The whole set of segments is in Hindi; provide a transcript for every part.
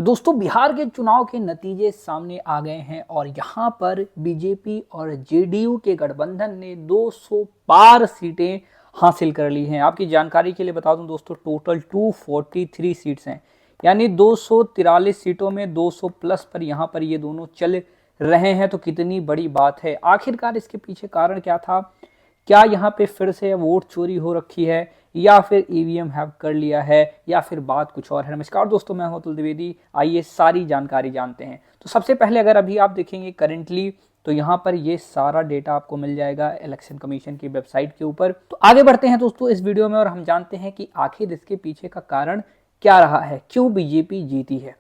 दोस्तों बिहार के चुनाव के नतीजे सामने आ गए हैं और यहाँ पर बीजेपी और जेडीयू के गठबंधन ने 200 पार सीटें हासिल कर ली हैं। आपकी जानकारी के लिए बता दूं दोस्तों, टोटल 243 सीट्स हैं, यानी 243 सीटों में 200 प्लस पर यहाँ पर ये दोनों चल रहे हैं। तो कितनी बड़ी बात है। आखिरकार इसके पीछे कारण क्या था? क्या यहाँ पे फिर से वोट चोरी हो रखी है या फिर ईवीएम हैक कर लिया है या फिर बात कुछ और है? नमस्कार दोस्तों, मैं हूं अतुल द्विवेदी। आइए सारी जानकारी जानते हैं। तो सबसे पहले अगर अभी आप देखेंगे करेंटली, तो यहाँ पर ये सारा डेटा आपको मिल जाएगा इलेक्शन कमीशन की वेबसाइट के ऊपर। तो आगे बढ़ते हैं दोस्तों इस वीडियो में और हम जानते हैं कि आखिर इसके पीछे का कारण क्या रहा है, क्यों बीजेपी जीती है।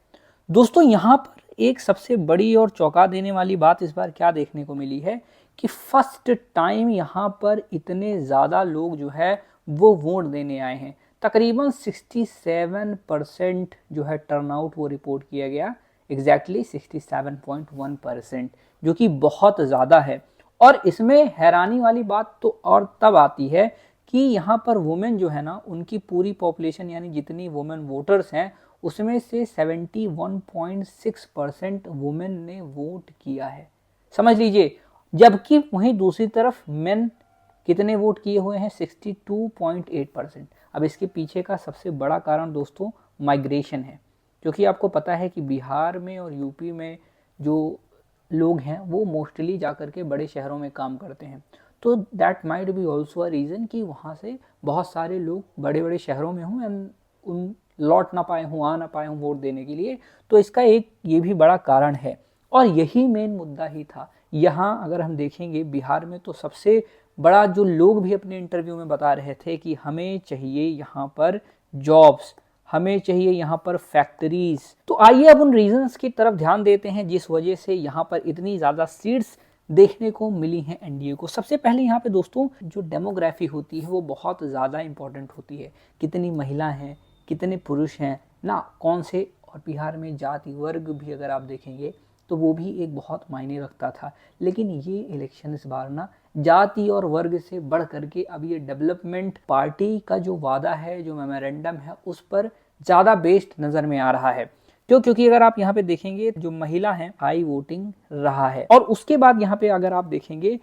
दोस्तों यहाँ पर एक सबसे बड़ी और चौंका देने वाली बात इस बार क्या देखने को मिली है कि फर्स्ट टाइम यहाँ पर इतने ज़्यादा लोग जो है वो वोट देने आए हैं। तकरीबन 67% जो है टर्नआउट वो रिपोर्ट किया गया, एग्जैक्टली 67.1%, जो कि बहुत ज़्यादा है। और इसमें हैरानी वाली बात तो और तब आती है कि यहाँ पर वुमेन जो है ना, उनकी पूरी पॉपुलेशन यानी जितनी वुमेन वोटर्स हैं उसमें से 71.6% वुमेन ने वोट किया है, समझ लीजिए। जबकि वहीं दूसरी तरफ मेन कितने वोट किए हुए हैं? 62.8%। अब इसके पीछे का सबसे बड़ा कारण दोस्तों माइग्रेशन है, क्योंकि आपको पता है कि बिहार में और यूपी में जो लोग हैं वो मोस्टली जाकर के बड़े शहरों में काम करते हैं। तो that might be also a reason कि वहाँ से बहुत सारे लोग बड़े बड़े शहरों में हों एंड उन लौट ना पाए हों, आ ना पाए हों वोट देने के लिए। तो इसका एक ये भी बड़ा कारण है और यही मेन मुद्दा ही था। यहाँ अगर हम देखेंगे बिहार में, तो सबसे बड़ा जो लोग भी अपने इंटरव्यू में बता रहे थे कि हमें चाहिए यहाँ पर जॉब्स, हमें चाहिए यहाँ पर फैक्ट्रीज। तो आइए अब उन रीजंस की तरफ ध्यान देते हैं जिस वजह से यहाँ पर इतनी ज़्यादा सीट्स देखने को मिली हैं एनडीए को। सबसे पहले यहाँ पे दोस्तों जो डेमोग्राफी होती है वो बहुत ज़्यादा इंपॉर्टेंट होती है। कितनी महिला हैं, कितने पुरुष हैं ना, कौन से, और बिहार में जाति वर्ग भी अगर आप देखेंगे तो वो भी एक बहुत मायने रखता था। लेकिन ये इलेक्शन इस बार ना जाति और वर्ग से बढ़ करके अब ये डेवलपमेंट पार्टी का जो वादा है, जो मेमोरेंडम है, उस पर ज़्यादा बेस्ड नज़र में आ रहा है। क्यों? क्योंकि अगर आप यहाँ पे देखेंगे जो महिला है हाई वोटिंग रहा है। और उसके बाद यहाँ पे अगर आप देखेंगे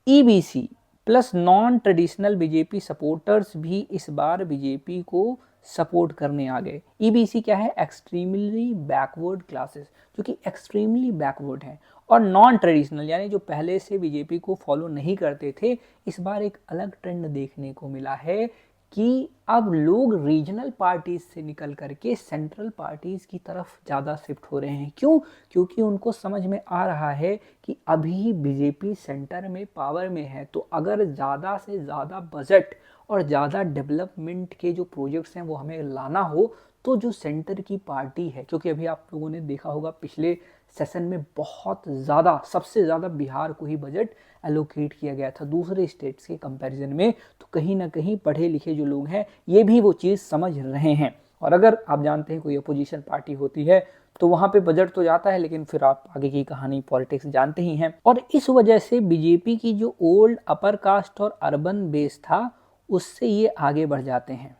EBC plus non traditional BJP supporters भी इस बार बीजेपी को सपोर्ट करने आ गए। ईबीसी क्या है? एक्सट्रीमली बैकवर्ड क्लासेस, जो कि एक्सट्रीमली बैकवर्ड हैं। और नॉन ट्रेडिशनल यानी जो पहले से बीजेपी को फॉलो नहीं करते थे, इस बार एक अलग ट्रेंड देखने को मिला है कि अब लोग रीजनल पार्टीज से निकल करके सेंट्रल पार्टीज की तरफ ज़्यादा शिफ्ट हो रहे हैं। क्यों? क्योंकि उनको समझ में आ रहा है कि अभी बीजेपी सेंटर में पावर में है, तो अगर ज़्यादा से ज़्यादा बजट और ज़्यादा डेवलपमेंट के जो प्रोजेक्ट्स हैं वो हमें लाना हो, तो जो सेंटर की पार्टी है, क्योंकि अभी आप लोगों ने देखा होगा पिछले सेशन में बहुत ज़्यादा, सबसे ज़्यादा बिहार को ही बजट एलोकेट किया गया था दूसरे स्टेट्स के कंपैरिजन में। तो कहीं ना कहीं पढ़े लिखे जो लोग हैं ये भी वो चीज़ समझ रहे हैं। और अगर आप जानते हैं कोई अपोजिशन पार्टी होती है तो वहाँ पे बजट तो जाता है, लेकिन फिर आप आगे की कहानी पॉलिटिक्स जानते ही हैं। और इस वजह से बीजेपी की जो ओल्ड अपर कास्ट और अर्बन बेस था उससे ये आगे बढ़ जाते हैं।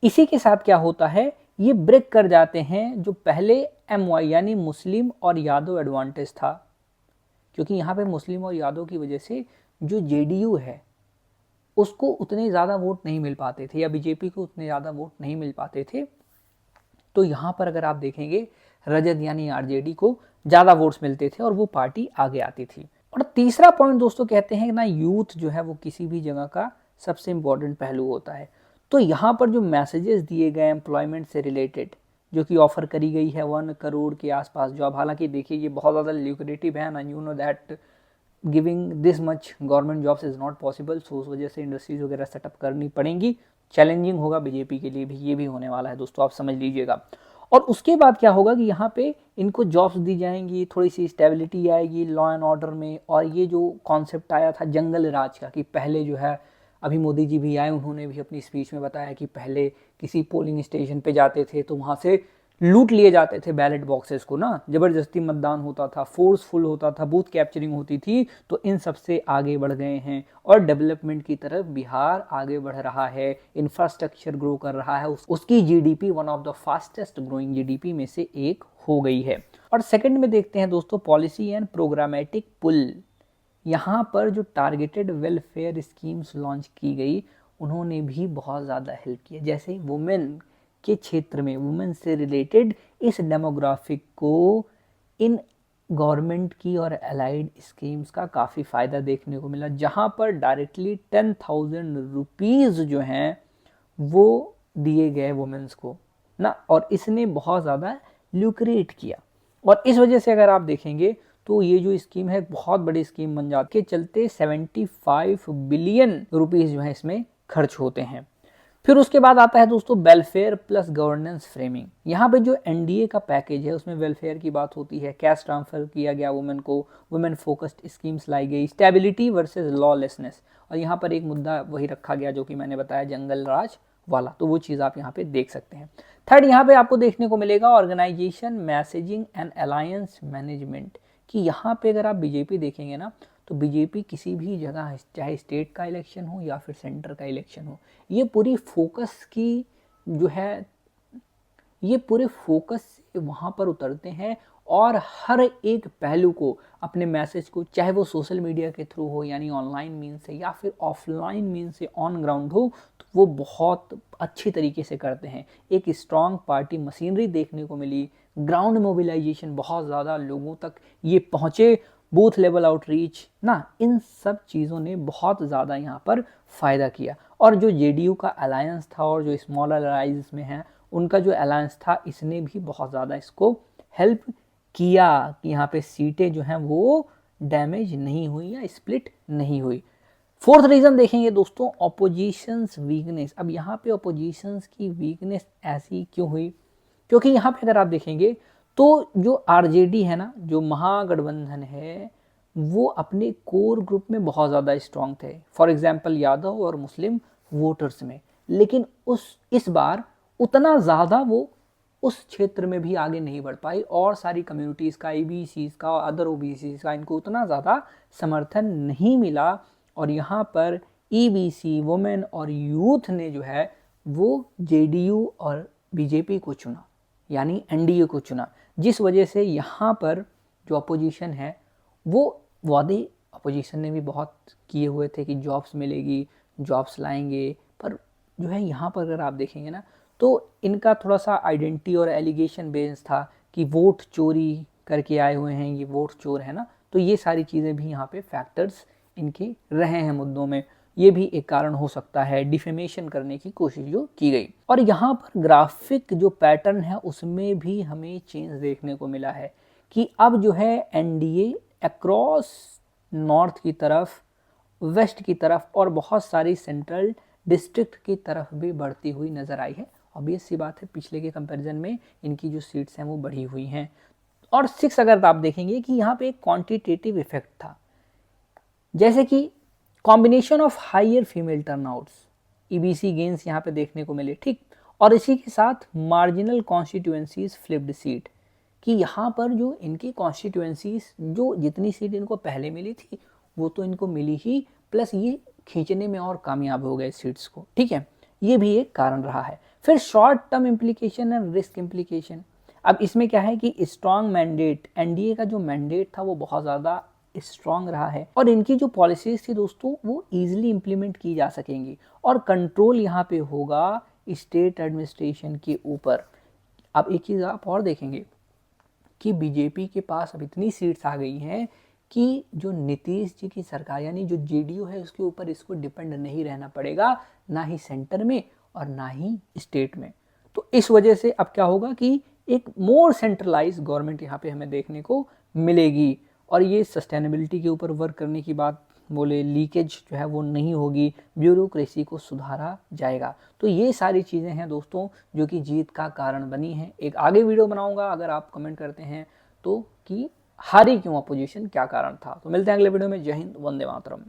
इसी के साथ क्या होता है, ये ब्रेक कर जाते हैं जो पहले एमवाई यानी मुस्लिम और यादव एडवांटेज था। क्योंकि यहाँ पे मुस्लिम और यादव की वजह से जो जेडीयू है उसको उतने ज़्यादा वोट नहीं मिल पाते थे, या बीजेपी को उतने ज़्यादा वोट नहीं मिल पाते थे। तो यहाँ पर अगर आप देखेंगे रजत यानी आरजेडी को ज़्यादा वोट्स मिलते थे और वो पार्टी आगे आती थी। और तीसरा पॉइंट दोस्तों कहते हैं कि ना, यूथ जो है वो किसी भी जगह का सबसे इम्पोर्टेंट पहलू होता है। तो यहाँ पर जो मैसेजेस दिए गए एम्प्लॉयमेंट से रिलेटेड, जो कि ऑफर करी गई है 1 करोड़ के आसपास जॉब, हालांकि देखिए ये बहुत ज़्यादा ल्यूक्रेटिव है ना, you know that giving this much government jobs is not possible. So उस वजह से इंडस्ट्रीज वगैरह सेटअप करनी पड़ेंगी। चैलेंजिंग होगा बीजेपी के लिए भी, ये भी होने वाला है दोस्तों, आप समझ लीजिएगा। और उसके बाद क्या होगा कि यहाँ पे इनको जॉब्स दी जाएंगी, थोड़ी सी स्टेबिलिटी आएगी लॉ एंड ऑर्डर में। और ये जो कॉन्सेप्ट आया था जंगल राज का, कि पहले जो है, अभी मोदी जी भी आए, उन्होंने भी अपनी स्पीच में बताया कि पहले किसी पोलिंग स्टेशन पे जाते थे तो वहाँ से लूट लिए जाते थे बैलेट बॉक्सेस को ना, जबरदस्ती मतदान होता था, फोर्सफुल होता था, बूथ कैप्चरिंग होती थी। तो इन सब से आगे बढ़ गए हैं और डेवलपमेंट की तरफ बिहार आगे बढ़ रहा है, इंफ्रास्ट्रक्चर ग्रो कर रहा है, उसकी GDP one of the fastest growing GDP में से एक हो गई है। और सेकंड में देखते हैं दोस्तों पॉलिसी एंड प्रोग्रामेटिक पुल। यहाँ पर जो टारगेटेड वेलफेयर स्कीम्स लॉन्च की गई उन्होंने भी बहुत ज़्यादा हेल्प किया। जैसे वुमेन के क्षेत्र में, वुमेन से रिलेटेड इस डेमोग्राफिक को इन गवर्नमेंट की और अलाइड स्कीम्स का काफ़ी फ़ायदा देखने को मिला, जहाँ पर डायरेक्टली 10,000 रुपीज़ जो हैं वो दिए गए वुमेन्स को ना, और इसने बहुत ज़्यादा ल्यूक्रेट किया। और इस वजह से अगर आप देखेंगे तो ये जो स्कीम है बहुत बड़ी स्कीम बन जाती है, चलते 75 बिलियन रुपीस जो है इसमें खर्च होते हैं। फिर उसके बाद आता है दोस्तों वेलफेयर प्लस गवर्नेंस फ्रेमिंग। यहाँ पे जो एनडीए का पैकेज है उसमें वेलफेयर की बात होती है, कैश ट्रांसफर किया गया वुमेन को, वुमेन फोकस्ड स्कीम्स लाई गई, स्टेबिलिटी वर्सेस लॉलेसनेस, और यहाँ पर एक मुद्दा वही रखा गया जो कि मैंने बताया जंगल राज वाला, तो वो चीज़ आप यहाँ पे देख सकते हैं। थर्ड यहाँ पे आपको देखने को मिलेगा organisation messaging and alliance management, कि यहाँ पे अगर आप बीजेपी देखेंगे ना तो बीजेपी किसी भी जगह, चाहे स्टेट का इलेक्शन हो या फिर सेंटर का इलेक्शन हो, ये पूरी फोकस की जो है, ये पूरे फोकस से वहाँ पर उतरते हैं और हर एक पहलू को, अपने मैसेज को, चाहे वो सोशल मीडिया के थ्रू हो यानी ऑनलाइन मीन से या फिर ऑफलाइन मीन से ऑन ग्राउंड हो, तो वो बहुत अच्छी तरीके से करते हैं। एक स्ट्रॉन्ग पार्टी मशीनरी देखने को मिली, ग्राउंड मोबिलाइजेशन बहुत ज़्यादा लोगों तक ये पहुँचे, बूथ लेवल आउटरीच ना, इन सब चीज़ों ने बहुत ज़्यादा यहाँ पर फ़ायदा किया। और जो जेडीयू का अलायंस था और जो स्मॉल अलाइज में है उनका जो अलायंस था, इसने भी बहुत ज़्यादा इसको हेल्प किया कि यहाँ पे सीटें जो हैं वो डैमेज नहीं हुई या स्प्लिट नहीं हुई। फोर्थ रीज़न देखेंगे दोस्तों ऑपोजिशंस वीकनेस। अब यहाँ पे ऑपोजिशंस की वीकनेस ऐसी क्यों हुई, क्योंकि यहाँ पे अगर आप देखेंगे तो जो आरजेडी है ना, जो महागठबंधन है, वो अपने कोर ग्रुप में बहुत ज़्यादा स्ट्रांग थे, फॉर एग्जांपल यादव और मुस्लिम वोटर्स में, लेकिन इस बार उतना ज़्यादा वो उस क्षेत्र में भी आगे नहीं बढ़ पाई और सारी कम्युनिटीज़ का, ईबीसीज़ का, अदर ओबीसीज़ का इनको उतना ज़्यादा समर्थन नहीं मिला। और यहाँ पर ईबीसी, वुमेन और यूथ ने जो है वो जेडीयू और बीजेपी को चुना, यानी एनडीए को चुना, जिस वजह से यहाँ पर जो अपोजिशन है वो वादे अपोजिशन ने भी बहुत किए हुए थे कि जॉब्स मिलेगी, जॉब्स लाएंगे, पर जो है यहाँ पर अगर आप देखेंगे ना तो इनका थोड़ा सा आइडेंटिटी और एलिगेशन बेस था कि वोट चोरी करके आए हुए हैं, ये वोट चोर है ना, तो ये सारी चीज़ें भी यहाँ पे फैक्टर्स इनके रहे हैं मुद्दों में, ये भी एक कारण हो सकता है डिफेमेशन करने की कोशिश जो की गई। और यहाँ पर ग्राफिक जो पैटर्न है उसमें भी हमें चेंज देखने को मिला है कि अब जो है एनडीए अक्रॉस नॉर्थ की तरफ, वेस्ट की तरफ और बहुत सारी सेंट्रल डिस्ट्रिक्ट की तरफ भी बढ़ती हुई नज़र आई है। ऑब्वियस सी बात है, पिछले के कंपैरिजन में इनकी जो सीट्स हैं वो बढ़ी हुई हैं। और 6 अगर आप देखेंगे कि यहाँ पे एक क्वांटिटेटिव इफेक्ट था, जैसे कि combination of higher female turnouts, EBC gains यहाँ पे देखने को मिले, ठीक, और इसी के साथ मार्जिनल कॉन्स्टिट्यूएंसीज फ्लिप्ड सीट, कि यहाँ पर जो इनकी कॉन्स्टिट्यूएंसीज, जो जितनी सीट इनको पहले मिली थी वो तो इनको मिली ही, प्लस ये खींचने में और कामयाब हो गए सीट्स को, ठीक है, ये भी एक कारण रहा है। फिर short term implication and risk implication. अब इसमें क्या है कि स्ट्रॉन्ग मैंडेट, एनडीए का जो मैंडेट था वो बहुत ज़्यादा स्ट्रॉन्ग रहा है और इनकी जो पॉलिसीज थी दोस्तों वो ईजिली इम्प्लीमेंट की जा सकेंगी और कंट्रोल यहाँ पे होगा स्टेट एडमिनिस्ट्रेशन के ऊपर। अब एक चीज़ आप और देखेंगे कि बीजेपी के पास अब इतनी सीट्स आ गई हैं कि जो नीतीश जी की सरकार यानी जो जेडीयू है उसके ऊपर इसको डिपेंड नहीं रहना पड़ेगा, ना ही सेंटर में और ना ही स्टेट में। तो इस वजह से अब क्या होगा कि एक मोर सेंट्रलाइज गवर्नमेंट यहाँ पे हमें देखने को मिलेगी और ये सस्टेनेबिलिटी के ऊपर वर्क करने की बात बोले, लीकेज जो है वो नहीं होगी, ब्यूरोक्रेसी को सुधारा जाएगा। तो ये सारी चीज़ें हैं दोस्तों जो कि जीत का कारण बनी हैं। एक आगे वीडियो बनाऊंगा अगर आप कमेंट करते हैं तो, कि हारी क्यों अपोजिशन, क्या कारण था। तो मिलते हैं अगले वीडियो में। जय हिंद, वंदे मातरम।